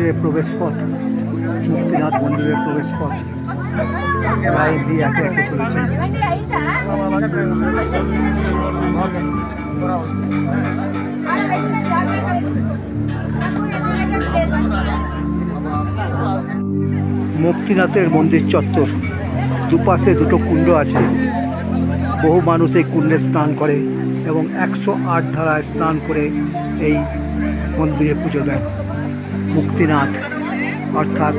মন্দিরের প্রবেশ পথ, মুক্তিনাথ মন্দিরের প্রবেশ পথ। লাইন দিয়ে একে একে চলেছেন। মুক্তিনাথের মন্দির চত্বর, দুপাশে দুটো কুণ্ড আছে। বহু মানুষ এই কুণ্ডে স্নান করে এবং 108 ধারায় স্নান করে এই মন্দিরে পুজো দেন। মুক্তিনাথ অর্থাৎ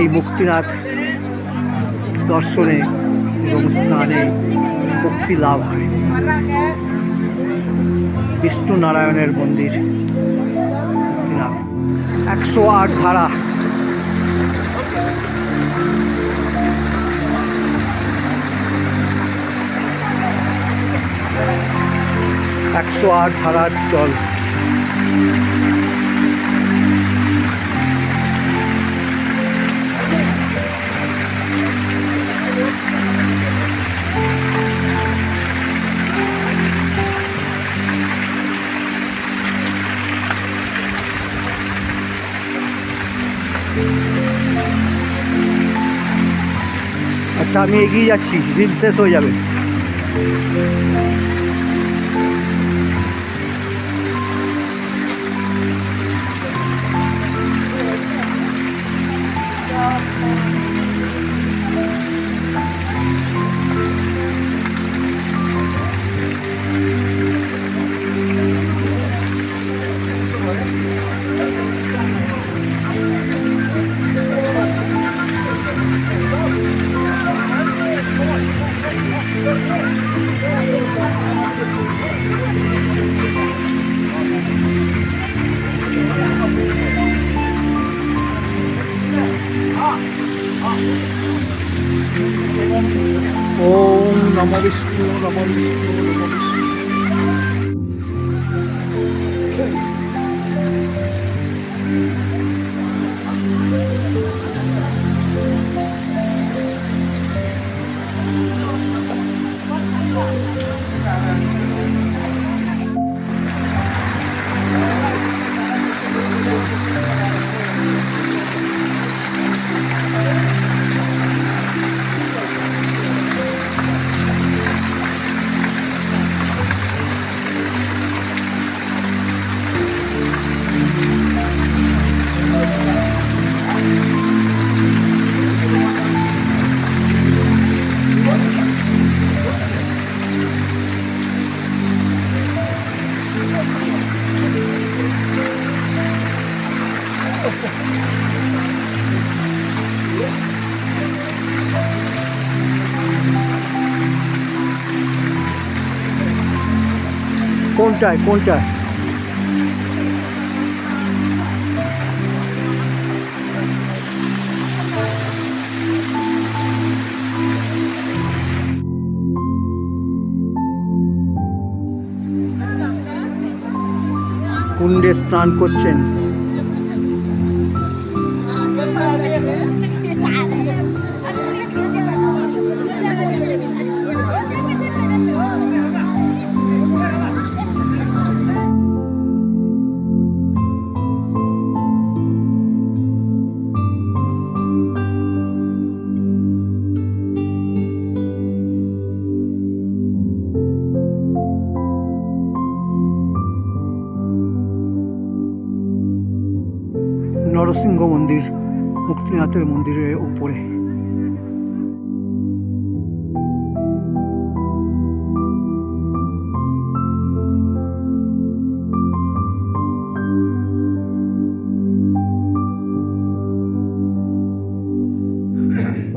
এই মুক্তিনাথ দর্শনে এবং স্নানে মুক্তি লাভ হয়। বিষ্ণু নারায়ণের মন্দির মুক্তিনাথ। 108 ধারা, ধারার জল। আচ্ছা, আমি এগিয়ে যাচ্ছি, দিন শেষ হয়ে যাবে। ওম নমঃ বিষ্ণু নমঃ বিষ্ণু নমঃ বিষ্ণু। কোনটায় কোনটায়? কুণ্ডে স্নান করছেন। নরসিংহ মন্দির মুক্তিনাথের মন্দিরের উপরে।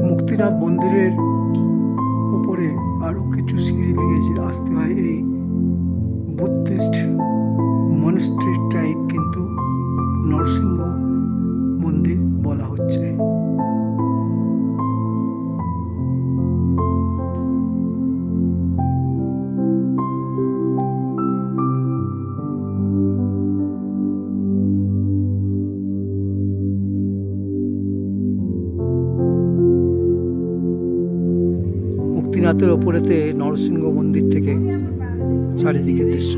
মুক্তিনাথ মন্দিরের উপরে আরো কিছু সিঁড়ি ভেঙে আসতে হয়। এই বুদ্ধিস্ট মনস্ট্রি টাইপ, কিন্তু নরসিংহ মন্দির বলা হচ্ছে। মুক্তিনাথের ওপরেতে নরসিংহ মন্দির থেকে চারিদিকের দৃশ্য।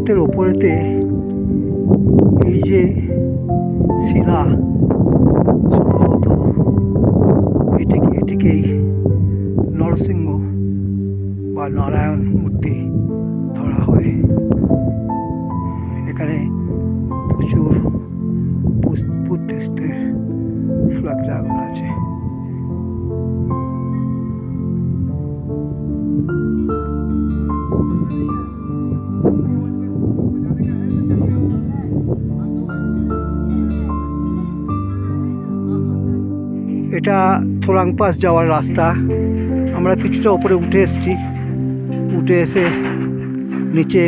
মুক্তিনাথের ওপরেতে এই যে শিলা, সম্ভবত এটিকেই নরসিংহ বা নারায়ণ মূর্তি ধরা হয়। এখানে প্রচুর বুদ্ধিস্টের ফ্ল্যাগ লাগানো আছে। এটা থোরাং পাস যাওয়ার রাস্তা। আমরা কিছুটা ওপরে উঠে এসেছি, উঠে এসে নিচে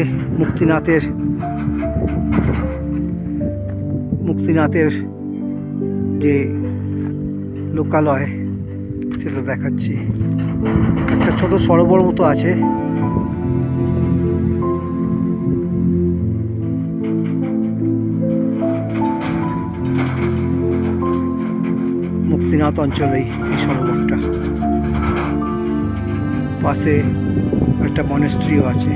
মুক্তিনাথের যে লোকালয় সেটা দেখাচ্ছি। একটা ছোট সরোবর মতো আছে। মুক্তিনাথ অঞ্চলেই এই সরোবরটা, পাশে একটা মনেস্ট্রিও আছে।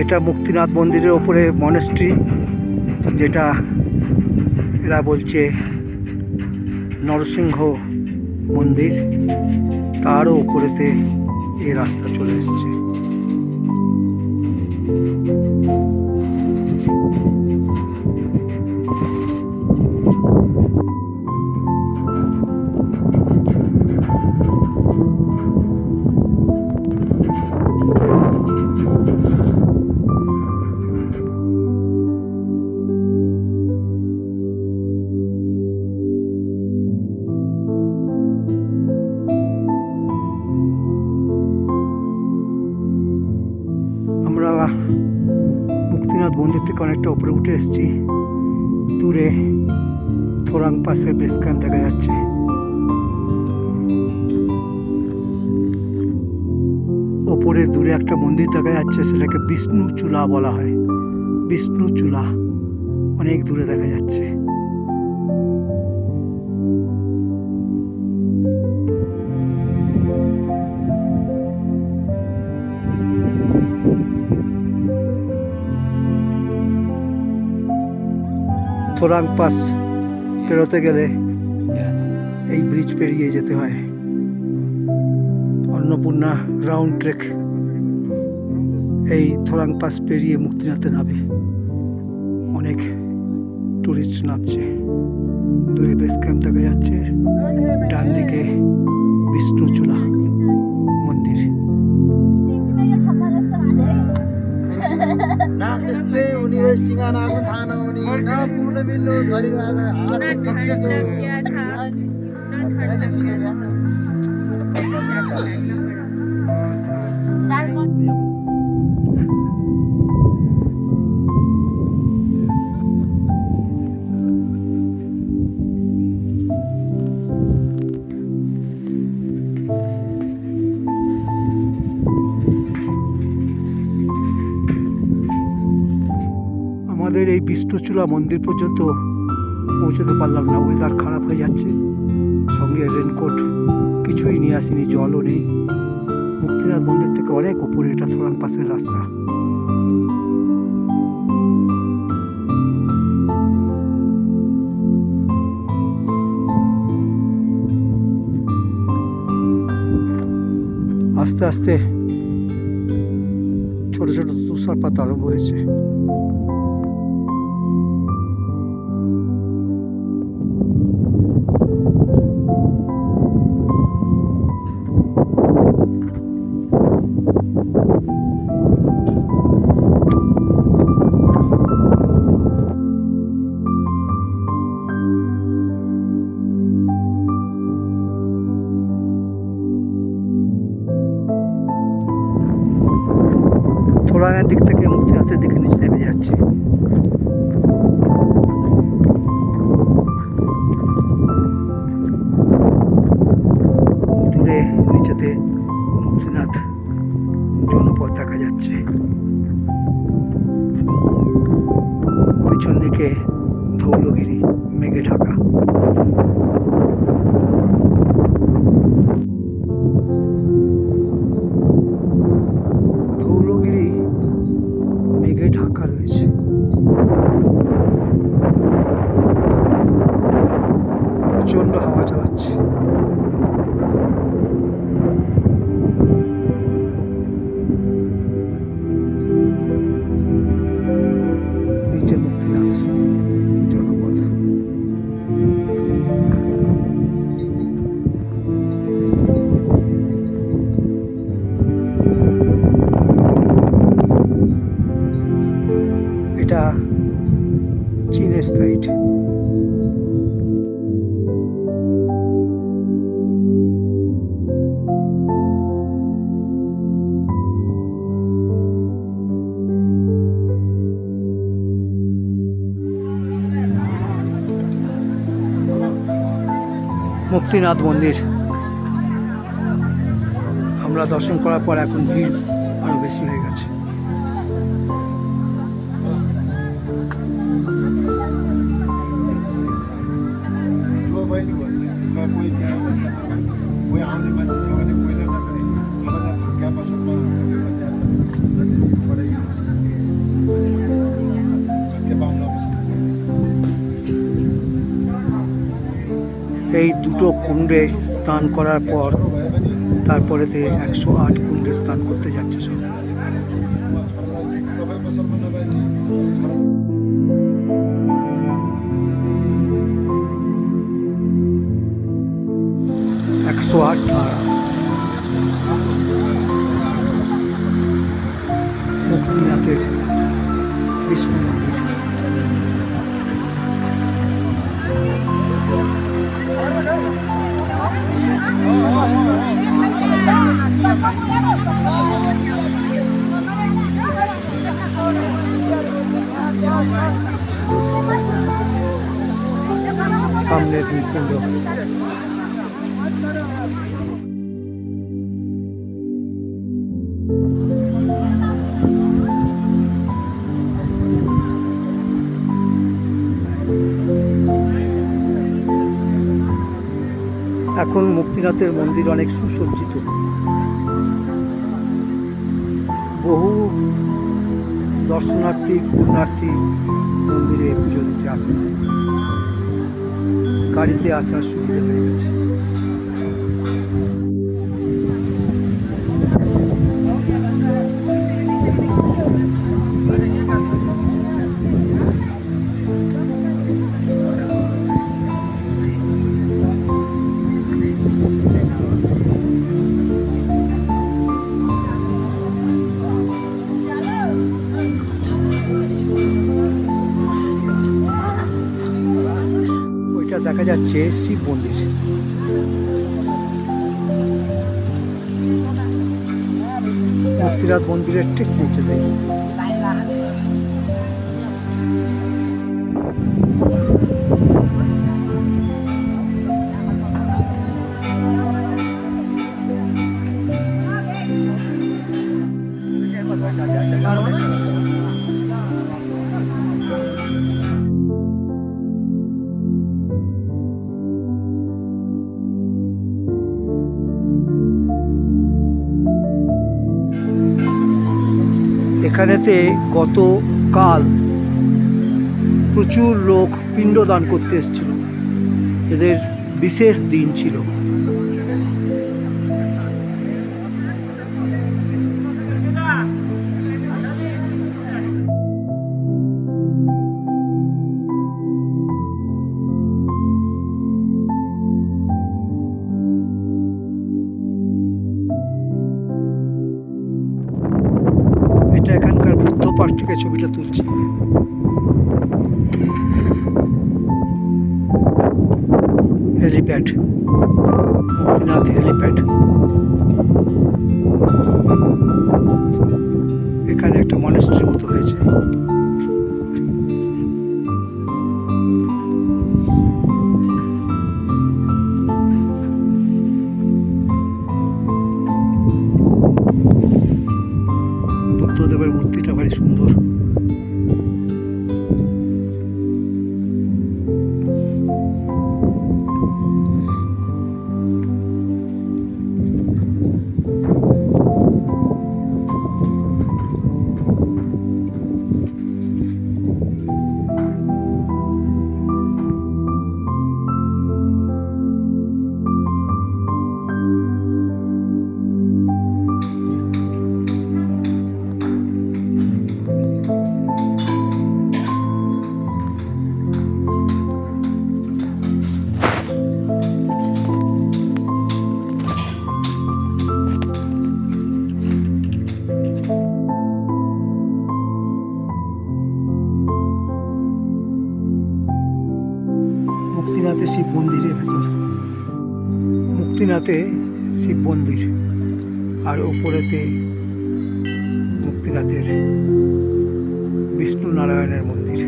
এটা মুক্তিনাথ মন্দিরের ওপরে মনেস্ট্রি, যেটা এরা বলছে নরসিংহ মন্দির, তারও উপরেতে এই রাস্তা চলে এসছে। আমরা মুক্তিনাথ মন্দির থেকে অনেকটা উপরে উঠে এসেছি। দূরে থোরাং পাসের বেস ক্যাম্প দেখা যাচ্ছে। ওপরে দূরে একটা মন্দির দেখা যাচ্ছে, সেটাকে বিষ্ণু চূলা বলা হয়। বিষ্ণু চূলা অনেক দূরে দেখা যাচ্ছে। থোরাং পাস পেরোতে গেলে এই ব্রিজ পেরিয়ে যেতে হয়। অন্নপূর্ণা রাউন্ড ট্রেক এই থোরাং পাস পেরিয়ে মুক্তিনাথে নামে। অনেক টুরিস্ট নামছে। দূরে বেস ক্যাম্প দেখা যাচ্ছে, ডান দিকে বিষ্ণুচূড়া মন্দির। আমাদের এই বিষ্ণুচূড়া মন্দির পর্যন্ত পৌঁছতে পারলাম না, ওয়েদার খারাপ হয়ে যাচ্ছে। সঙ্গে রেনকোট কিছুই নিয়ে আসিনি, জলও নেই। মুক্তিনাথ মন্দির থেকে অনেক ওপরে, এটা থোরাং পাসের রাস্তা। আস্তে আস্তে ছোট ছোট তুষারপাত আরম্ভ হয়েছে। থোরাংয়ের দিক থেকে মুক্তিনাথের দিকে নিচে নেমে যাচ্ছে। দূরে নিচেতে মুক্তিনাথ জনপদ দেখা যাচ্ছে। পেছন দিকে ধৌলগিরি মেঘে ঢাকা। ধৌলগিরি মেঘে ঢাকা রয়েছে। প্রচন্ড হাওয়া চালাচ্ছে। নিচে মুক্তিনাথ জনপদ। এটা চীনের সাইড। মুক্তিনাথ মন্দির আমরা দর্শন করার পর এখন ভিড় আরো বেশি হয়ে গেছে। এই দুটো কুণ্ডে স্নান করার পর তারপরেতে 108 কুণ্ডে স্নান করতে যাচ্ছে সব। মুক্তিনাথের বিষ্ণু মন্দির। সামনে দুই কুণ্ড। এখন মুক্তিনাথের মন্দির অনেক সুসজ্জিত। বহু দর্শনার্থী পুণ্যার্থী মন্দিরে পুজো দিতে আসে। গাড়িতে আসার সুবিধা হয়ে গেছে। দেখা যাচ্ছে শিব মন্দির। মুক্তিনাথ মন্দিরের ঠিক নিচে দেয়। এখানেতে গতকাল প্রচুর লোক পিণ্ডদান করতে এসেছিল। এদের বিশেষ দিন ছিল। এটা এখানকার বুদ্ধ পার্ক থেকে ছবিটা তুলছি। Helipad, Muktinath helipad. এখানে একটা মনেস্ট্রির মতো হয়েছে। বুদ্ধদেবের মূর্তিটা ভারী সুন্দর। শিব মন্দিরের ভেতর। মুক্তিনাথে শিব মন্দির আর ওপরেতে মুক্তিনাথের বিষ্ণু নারায়ণের মন্দির।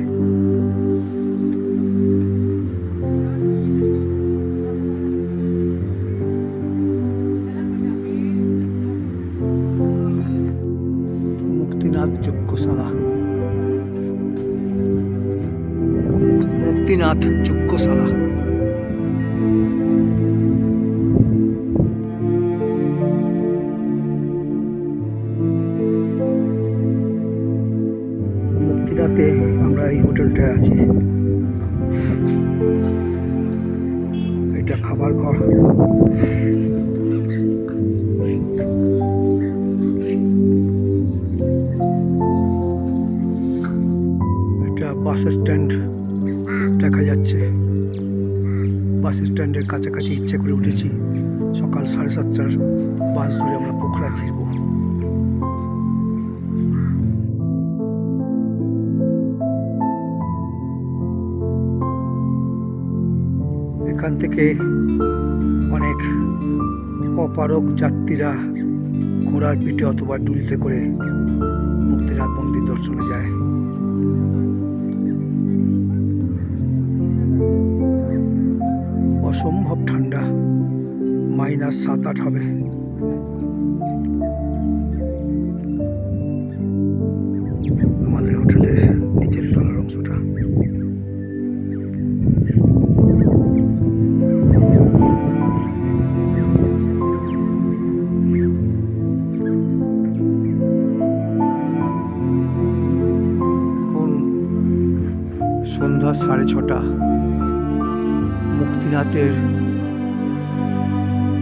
মুক্তিনাথ যজ্ঞশালা, মুক্তিনাথ যজ্ঞশালা। মুক্তিনাথে আমরা এই হোটেলটায় আছি। এটা খাবার ঘর। এটা বাস স্ট্যান্ড দেখা যাচ্ছে। বাস স্ট্যান্ডের কাছাকাছি ইচ্ছে করে উঠেছি। সকাল 7:30টার বাস ধরে আমরা পোখরা ফিরব। এখান থেকে অনেক অপারগ যাত্রীরা ঘোড়ার পিঠে অথবা ডুলিতে করে মুক্তিনাথ মন্দির দর্শনে যায়। অসম্ভব ঠান্ডা, -7-8 হবে। আমাদের হোটেলের নিচের তলার অংশটা। সন্ধ্যা 6:30। মুক্তিনাথের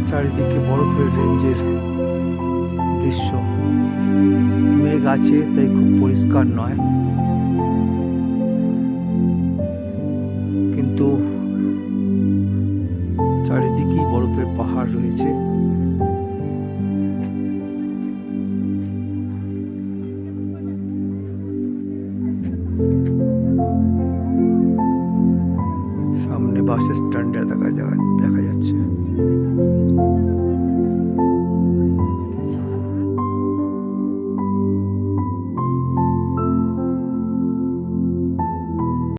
চারিদিকে বরফের রেঞ্জের দৃশ্য। মেঘ আছে তাই খুব পরিষ্কার নয়, কিন্তু চারিদিকেই বরফের পাহাড় রয়েছে। সামনে বাস স্ট্যান্ডে দেখা যায়।